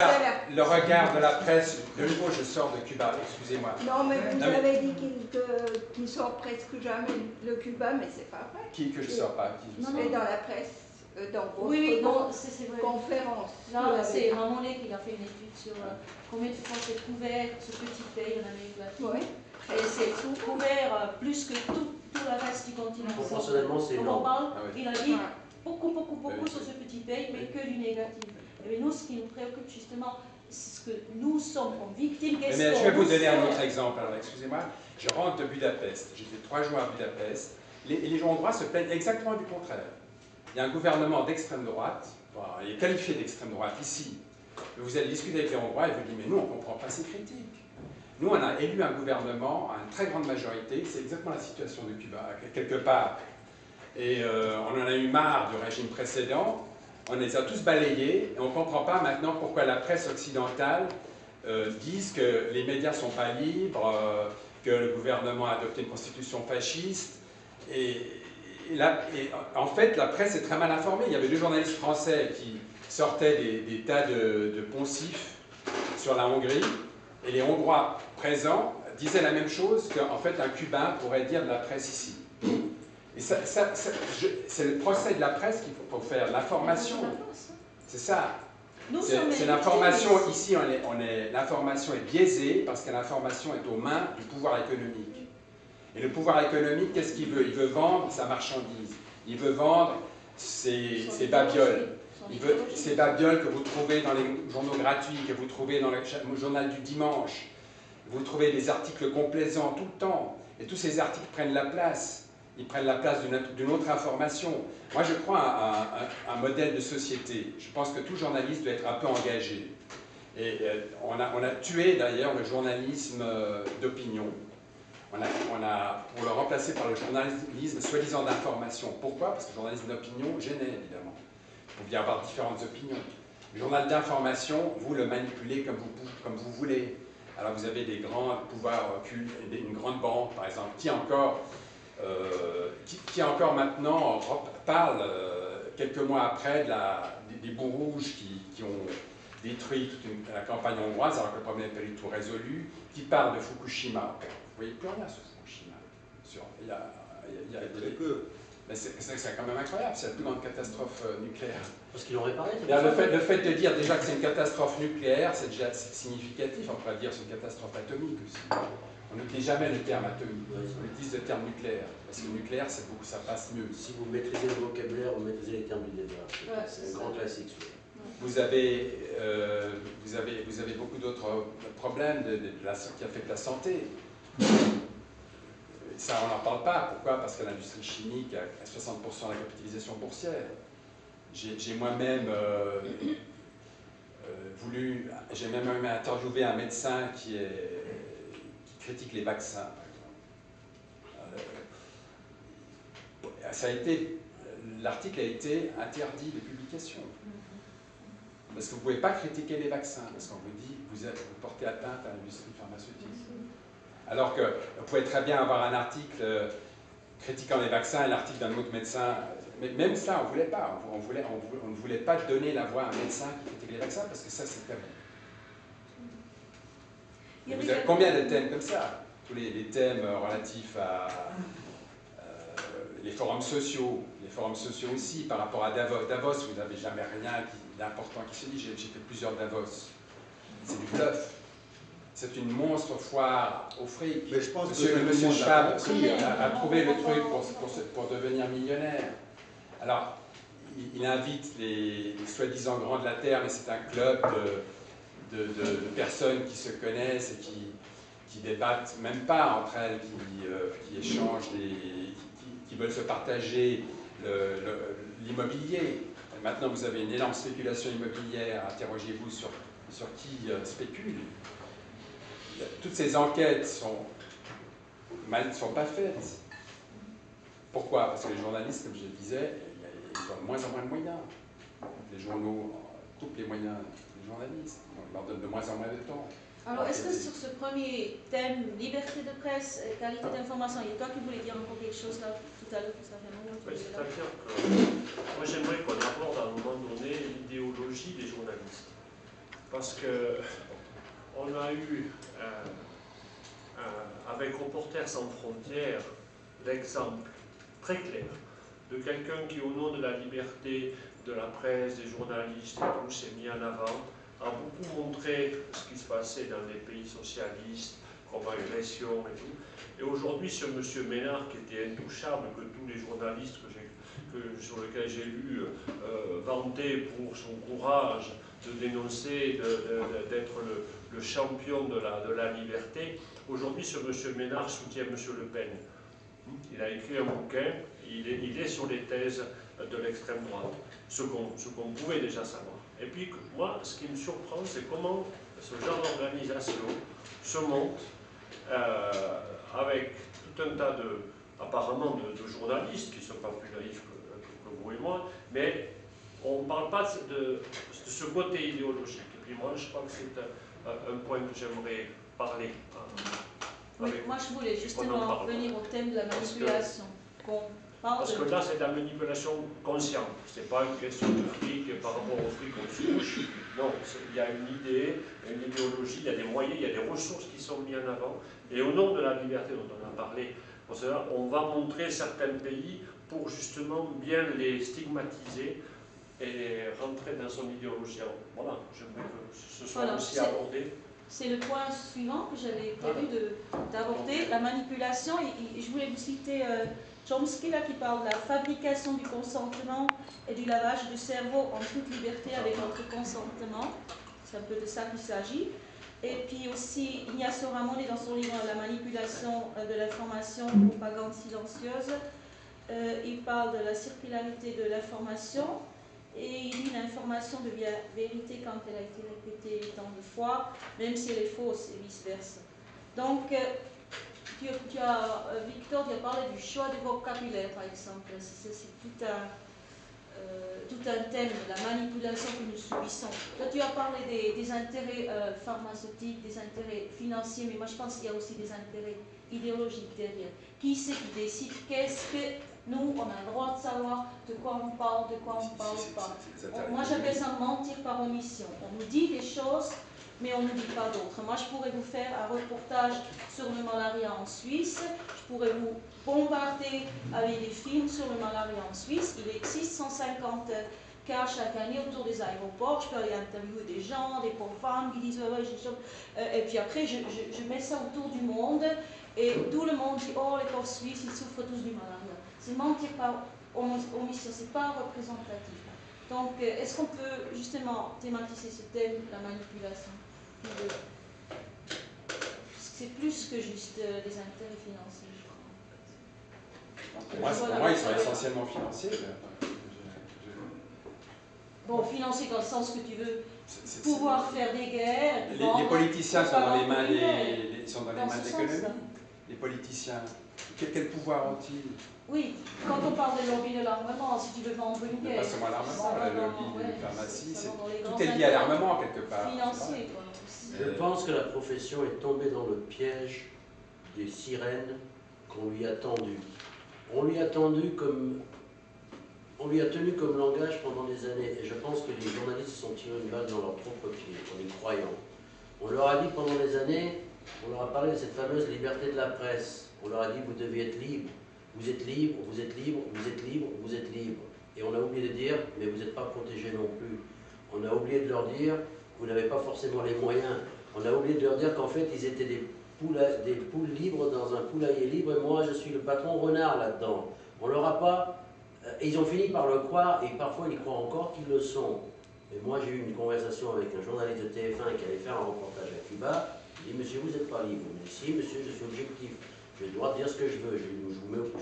Le regard de la presse, de nouveau je sors de Cuba, excusez-moi. Non, mais vous avez dit qu'il sort presque jamais le Cuba, mais c'est pas vrai. Que je sors pas Mais dans la presse, dans votre oui, non, c'est vrai. conférence. Là, c'est Ramonet qui a fait une étude sur combien de fois c'est couvert ce petit pays en Amérique latine. Oui. Et c'est couvert plus que tout le reste du continent. Proportionnellement, c'est énorme. Il a dit beaucoup sur ce petit pays, mais que du négatif. Et nous, ce qui nous préoccupe justement, c'est ce que nous sommes comme victimes. Mais je vais vous donner un autre exemple. Alors, excusez-moi, je rentre de Budapest. J'ai fait 3 jours à Budapest. Les gens hongrois se plaignent exactement du contraire. Il y a un gouvernement d'extrême droite, il est qualifié d'extrême droite ici. Vous allez discuter avec les Hongrois et vous dites, mais nous, on ne comprend pas ces critiques. Nous, on a élu un gouvernement à une très grande majorité. C'est exactement la situation de Cuba, quelque part. Et on en a eu marre du régime précédent. On les a tous balayés et on ne comprend pas maintenant pourquoi la presse occidentale dise que les médias ne sont pas libres, que le gouvernement a adopté une constitution fasciste. En fait, la presse est très mal informée. Il y avait 2 journalistes français qui sortaient des tas de poncifs sur la Hongrie et les Hongrois présents disaient la même chose qu'en fait un Cubain pourrait dire de la presse ici. Et c'est le procès de la presse qu'il faut faire, l'information. C'est ça. C'est l'information, ici, l'information est biaisée parce que l'information est aux mains du pouvoir économique. Et le pouvoir économique, qu'est-ce qu'il veut? Il veut vendre sa marchandise. Il veut vendre ses babioles. Ces babioles que vous trouvez dans les journaux gratuits, que vous trouvez dans le journal du dimanche. Vous trouvez des articles complaisants tout le temps. Et tous ces articles prennent la place. Ils prennent la place d'une autre information. Moi, je crois à un modèle de société. Je pense que tout journaliste doit être un peu engagé. Et on a tué d'ailleurs le journalisme d'opinion. Pour le remplacer par le journalisme soi-disant d'information. Pourquoi? Parce que le journalisme d'opinion gênait, évidemment. Il pouvait y avoir différentes opinions. Le journal d'information, vous le manipulez comme vous voulez. Alors vous avez des grands pouvoirs occultes, une grande banque, par exemple, qui encore maintenant parle, quelques mois après, des bouts rouges qui ont détruit toute la campagne hongroise, alors que le problème n'est pas du tout résolu, qui parle de Fukushima. Vous voyez plus rien sur Fukushima. C'est quand même incroyable, c'est la plus grande catastrophe nucléaire. Parce qu'ils l'ont réparé. Le fait de dire déjà que c'est une catastrophe nucléaire, c'est déjà significatif. On pourrait dire que c'est une catastrophe atomique aussi. On n'utilise jamais le terme atomique, on utilise le terme nucléaire. Parce que le nucléaire, ça passe mieux. Si vous maîtrisez le vocabulaire, vous maîtrisez les termes du débat. C'est un grand classique. Vous avez beaucoup d'autres problèmes qui affectent la santé. Ça, on n'en parle pas. Pourquoi? Parce que l'industrie chimique a 60% de la capitalisation boursière. J'ai moi-même j'ai même interviewé un médecin qui critique les vaccins, par exemple. L'article a été interdit de publication. Parce que vous ne pouvez pas critiquer les vaccins, parce qu'on vous dit que vous portez atteinte à l'industrie pharmaceutique. Alors que vous pouvez très bien avoir un article critiquant les vaccins et l'article d'un autre médecin. Mais même ça, on ne voulait pas. On ne voulait pas donner la voix à un médecin qui critique les vaccins, parce que ça, c'est tabou. Vous avez combien de thèmes comme ça? Tous les thèmes relatifs à les forums sociaux aussi, par rapport à Davos. Davos, vous n'avez jamais rien d'important qui se dit. J'ai fait plusieurs Davos. C'est du bluff. C'est une monstre foire au fric. Mais je pense Monsieur Schwab a trouvé le truc pour devenir millionnaire. Alors, il invite les soi-disant grands de la Terre, mais c'est un club de personnes qui se connaissent et qui débattent même pas entre elles, qui échangent, qui veulent se partager l'immobilier. Maintenant, vous avez une énorme spéculation immobilière. Interrogez-vous sur qui spécule. Toutes ces enquêtes ne sont pas faites. Pourquoi? Parce que les journalistes, comme je le disais, ils ont de moins en moins de moyens. Les journaux coupent les moyens des journalistes. On leur donne de moins en moins de temps. Alors, est-ce que sur ce premier thème, liberté de presse et qualité d'information, il y a toi qui voulais dire encore quelque chose là tout à l'heure? Oui, c'est-à-dire que moi j'aimerais qu'on aborde à un moment donné l'idéologie des journalistes. parce que on a eu, avec Reporters sans frontières, l'exemple très clair de quelqu'un qui, au nom de la liberté de la presse, des journalistes et tout, s'est mis en avant, a beaucoup montré ce qui se passait dans les pays socialistes, comme agression et tout. Et aujourd'hui, ce monsieur Ménard, qui était intouchable, que tous les journalistes sur lesquels j'ai lu vanter pour son courage de dénoncer, d'être le champion de la liberté, aujourd'hui, ce monsieur Ménard soutient monsieur Le Pen. Il a écrit un bouquin, il est sur les thèses de l'extrême droite, ce qu'on pouvait déjà savoir. Et puis, moi, ce qui me surprend, c'est comment ce genre d'organisation se monte avec tout un tas apparemment de journalistes qui ne sont pas plus naïfs que vous et moi, mais on ne parle pas de ce côté idéologique. Et puis moi, je crois que c'est un point que j'aimerais parler. Oui, moi je voulais justement revenir au thème de la manipulation. Parce que là, c'est de la manipulation consciente. Ce n'est pas une question de fric par rapport au fric qu'on se couche. Non, il y a une idée, une idéologie, il y a des moyens, il y a des ressources qui sont mises en avant. Et au nom de la liberté dont on a parlé, on va montrer certains pays pour justement bien les stigmatiser et rentrer dans son idéologie. Voilà, j'aimerais que ce soit aussi abordé. C'est le point suivant que j'avais prévu d'aborder, la manipulation. Et je voulais vous citer Chomsky là, qui parle de la fabrication du consentement et du lavage du cerveau en toute liberté avec notre consentement. C'est un peu de ça qu'il s'agit. Et puis aussi Ignacio Ramon, dans son livre La manipulation de l'information, propagande silencieuse, il parle de la circularité de l'information. Et il dit l'information devient vérité quand elle a été répétée tant de fois, même si elle est fausse et vice-versa. Donc, Victor, tu as parlé du choix du vocabulaire, par exemple. C'est tout un thème de la manipulation que nous subissons. Là, tu as parlé des intérêts pharmaceutiques, des intérêts financiers, mais moi je pense qu'il y a aussi des intérêts idéologiques derrière. Qui c'est qui décide? Qu'est-ce que nous, on a le droit de savoir de quoi on parle, de quoi on ne parle pas? Moi j'appelle ça mentir par omission. On nous dit des choses, mais on ne dit pas d'autres. Moi je pourrais vous faire un reportage sur le malaria en Suisse, je pourrais vous bombarder avec des films sur le malaria en Suisse. Il existe 150 cas chaque année autour des aéroports. Je peux aller interviewer des gens, des pauvres femmes qui disent et puis après je mets ça autour du monde et tout le monde dit oh les pauvres Suisses ils souffrent tous du malaria. C'est mentir par omission, c'est pas représentatif. Donc est-ce qu'on peut justement thématiser ce thème, la manipulation? C'est plus que juste des intérêts financiers, je crois. Pour moi, ils sont essentiellement financiers. Bon, financiers dans le sens que tu veux pouvoir faire des guerres. Les politiciens sont dans les mains de l'économie. Les politiciens, quel pouvoir ont-ils? Oui, quand on parle de lobby de l'armement, si tu veux vendre une guerre. Pas seulement l'armement, le lobby de la pharmacie, tout est lié à l'armement quelque part. Financier, quoi. Je pense que la profession est tombée dans le piège des sirènes qu'on lui a tendues. On lui a tenu comme langage pendant des années. Et je pense que les journalistes se sont tirés une balle dans leur propre pied, en y croyant. On leur a dit pendant des années, on leur a parlé de cette fameuse liberté de la presse. On leur a dit, vous devez être libre. Vous êtes libre, vous êtes libre, vous êtes libre, vous êtes libre. Et on a oublié de dire, mais vous n'êtes pas protégé non plus. On a oublié de leur dire, vous n'avez pas forcément les moyens. On a oublié de leur dire qu'en fait, ils étaient des poules libres dans un poulailler libre, et moi, je suis le patron renard là-dedans. On leur a pas... Et ils ont fini par le croire, et parfois, ils croient encore qu'ils le sont. Et moi, j'ai eu une conversation avec un journaliste de TF1 qui allait faire un reportage à Cuba. Il dit, monsieur, vous n'êtes pas libre. Il me dit, si, monsieur, je suis objectif. J'ai le droit de dire ce que je veux. Je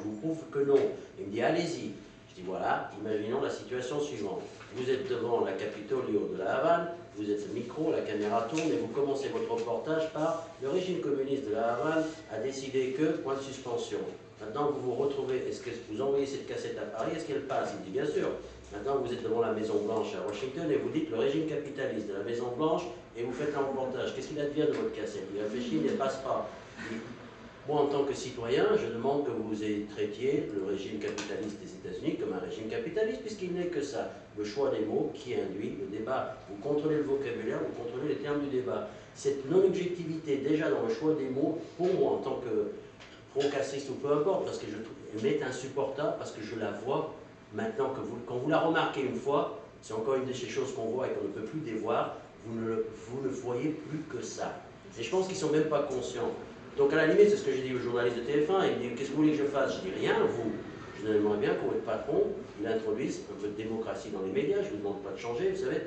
vous prouve que non. Il me dit, allez-y. Je dis, voilà, imaginons la situation suivante. Vous êtes devant la Capitolio de la Havane, vous êtes le micro, la caméra tourne et vous commencez votre reportage par le régime communiste de la Havane a décidé que, point de suspension. Maintenant vous vous retrouvez, est-ce que vous envoyez cette cassette à Paris, est-ce qu'elle passe? Il dit bien sûr. Maintenant vous êtes devant la Maison Blanche à Washington et vous dites le régime capitaliste de la Maison Blanche et vous faites un reportage. Qu'est-ce qu'il advient de votre cassette? Il réfléchit, il ne passe pas. Moi, en tant que citoyen, je demande que vous traitiez le régime capitaliste des États-Unis comme un régime capitaliste, puisqu'il n'est que ça, le choix des mots qui induit le débat. Vous contrôlez le vocabulaire, vous contrôlez les termes du débat. Cette non-objectivité, déjà dans le choix des mots, pour moi, en tant que pro-castriste ou peu importe, parce que elle m'est insupportable, parce que je la vois maintenant, quand vous la remarquez une fois, c'est encore une de ces choses qu'on voit et qu'on ne peut plus dévoir, vous ne voyez plus que ça. Et je pense qu'ils ne sont même pas conscients. Donc à la limite, c'est ce que j'ai dit au journaliste de TF1, il me dit « Qu'est-ce que vous voulez que je fasse ?» Je dis « Rien, vous. Je aimerais bien que votre patron, il introduise un peu de démocratie dans les médias, je ne vous demande pas de changer, vous savez.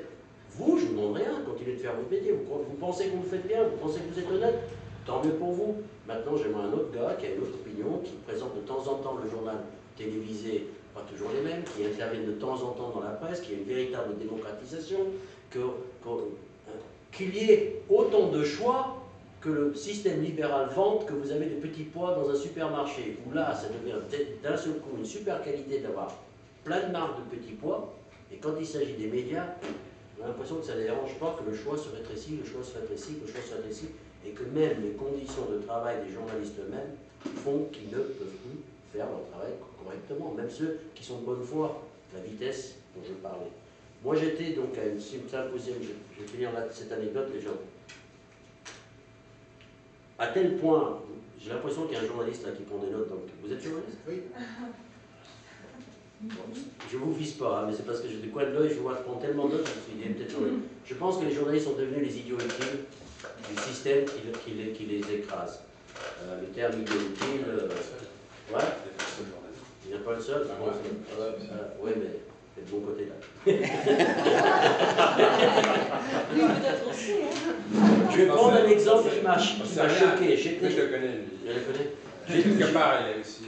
Vous, je ne vous demande rien, continuez de faire votre métier. Vous pensez que vous le faites bien, vous pensez que vous êtes honnête, tant mieux pour vous. Maintenant, j'aimerais un autre gars qui a une autre opinion, qui présente de temps en temps le journal télévisé, pas toujours les mêmes, qui interviennent de temps en temps dans la presse, qui a une véritable démocratisation, qu'il y ait autant de choix que le système libéral vante que vous avez des petits pois dans un supermarché, où là, ça devient d'un seul coup une super qualité d'avoir plein de marques de petits pois, et quand il s'agit des médias, on a l'impression que ça ne dérange pas que le choix se rétrécit, le choix se rétrécit, le choix se rétrécit, et que même les conditions de travail des journalistes eux-mêmes font qu'ils ne peuvent plus faire leur travail correctement, même ceux qui sont de bonne foi, la vitesse dont je parlais. Moi j'étais donc à une symposium, je vais finir cette anecdote, les gens. À tel point, j'ai l'impression qu'il y a un journaliste là qui prend des notes, donc vous êtes journaliste? Oui. Bon, je ne vous vise pas, hein, mais c'est parce que j'ai du coin de l'œil, je vois prendre tellement de notes, je me suis dit peut-être journaliste. Je pense que les journalistes sont devenus les idiots utiles du système qui les écrase. Le terme idiot utile, ouais. Il n'y a pas le seul. Oui, mais c'est de bon côté là. Lui peut-être aussi, hein. Je vais prendre un exemple qui m'a choqué. Je le connais. Je le connais. Quelque part, il est aussi.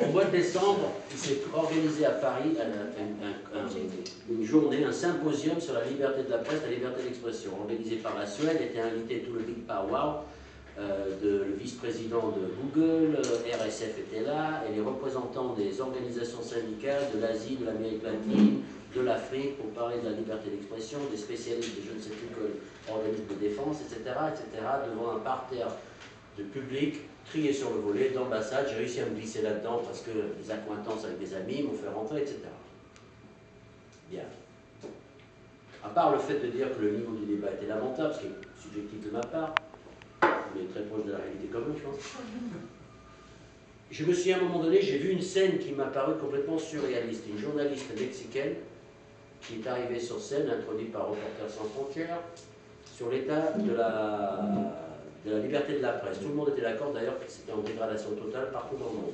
Au mois de décembre, il s'est organisé à Paris une journée, un symposium sur la liberté de la presse, la liberté d'expression, organisé par la Suède. Était invité tout le Big Power, le vice-président de Google, RSF était là, et les représentants des organisations syndicales de l'Asie, de l'Amérique latine, de l'Afrique, pour parler de la liberté d'expression, des spécialistes de je ne sais plus quel organisme de défense, etc., devant un parterre de public, trié sur le volet, d'ambassade. J'ai réussi à me glisser là-dedans parce que les accointances avec des amis m'ont fait rentrer, etc. Bien. À part le fait de dire que le niveau du débat était lamentable, ce qui est subjectif de ma part, mais très proche de la réalité commune, je pense. Je me suis à un moment donné, j'ai vu une scène qui m'a paru complètement surréaliste. Une journaliste mexicaine qui est arrivée sur scène, introduite par Reporters sans frontières, sur l'état de la liberté de la presse. Tout le monde était d'accord d'ailleurs que c'était en dégradation totale partout dans le monde.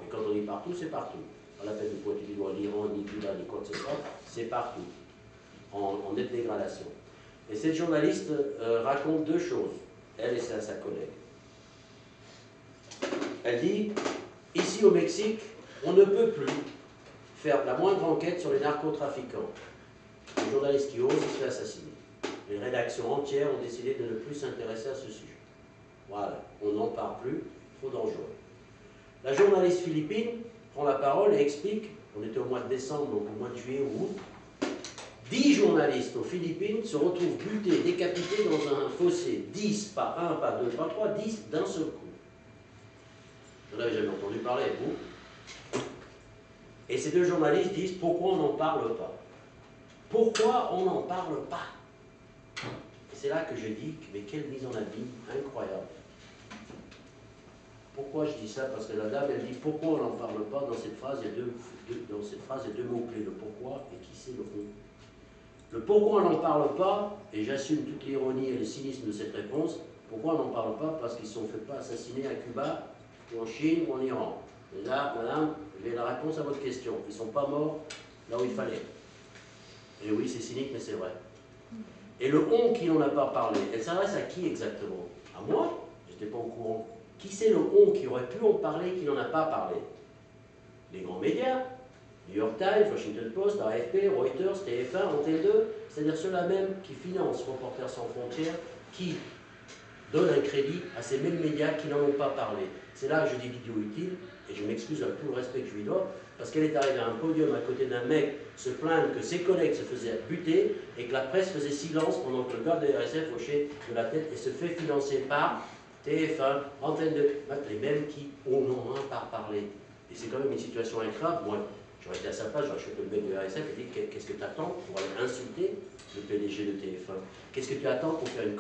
Et quand on dit partout, c'est partout. Pas la peine de pointer du doigt l'Iran, ni Cuba, ni quoi que ce soit, c'est partout, en nette dégradation. Et cette journaliste raconte deux choses, elle et sa collègue. Elle dit, ici au Mexique, on ne peut plus faire la moindre enquête sur les narcotrafiquants. Les journalistes qui osent se fait assassiner. Les rédactions entières ont décidé de ne plus s'intéresser à ce sujet. Voilà, on n'en parle plus, trop dangereux. La journaliste philippine prend la parole et explique, on était au mois de décembre, donc au mois de juillet ou août, 10 journalistes aux Philippines se retrouvent butés, décapités dans un fossé. 10, pas 1, pas 2, pas 3, 10 d'un seul coup. Vous n'en avez jamais entendu parler, vous. Et ces deux journalistes disent, pourquoi on n'en parle pas? Pourquoi on n'en parle pas? Et c'est là que je dis, mais quelle mise en abîme incroyable. Pourquoi je dis ça? Parce que la dame, elle dit, pourquoi on n'en parle pas? Dans cette phrase, il y a deux mots-clés, le pourquoi et qui c'est le on. Le pourquoi on n'en parle pas, et j'assume toute l'ironie et le cynisme de cette réponse, pourquoi on n'en parle pas? Parce qu'ils ne se sont fait pas assassiner à Cuba, ou en Chine, ou en Iran. Et là, madame, j'ai la réponse à votre question. Ils ne sont pas morts là où il fallait. Et oui, c'est cynique, mais c'est vrai. Et le on qui n'en a pas parlé, elle s'adresse à qui exactement? À moi? Je n'étais pas au courant. Qui c'est le on qui aurait pu en parler, qui n'en a pas parlé? Les grands médias, New York Times, Washington Post, AFP, Reuters, TF1, Antenne 2, c'est-à-dire ceux-là même qui financent Reporters sans frontières, qui donnent un crédit à ces mêmes médias qui n'en ont pas parlé. C'est là que je dis l'idiot utile, et je m'excuse avec tout le respect que je lui dois, parce qu'elle est arrivée à un podium à côté d'un mec se plaindre que ses collègues se faisaient buter et que la presse faisait silence pendant que le gars de RSF hochait de la tête et se fait financer par TF1, Antenne 2, les mêmes qui en ont un par parler. Et c'est quand même une situation incroyable. Moi, j'aurais été à sa place, j'aurais chopé le mec de la RSF et dit qu'est-ce que tu attends pour aller insulter le PDG de TF1? Qu'est-ce que tu attends pour faire une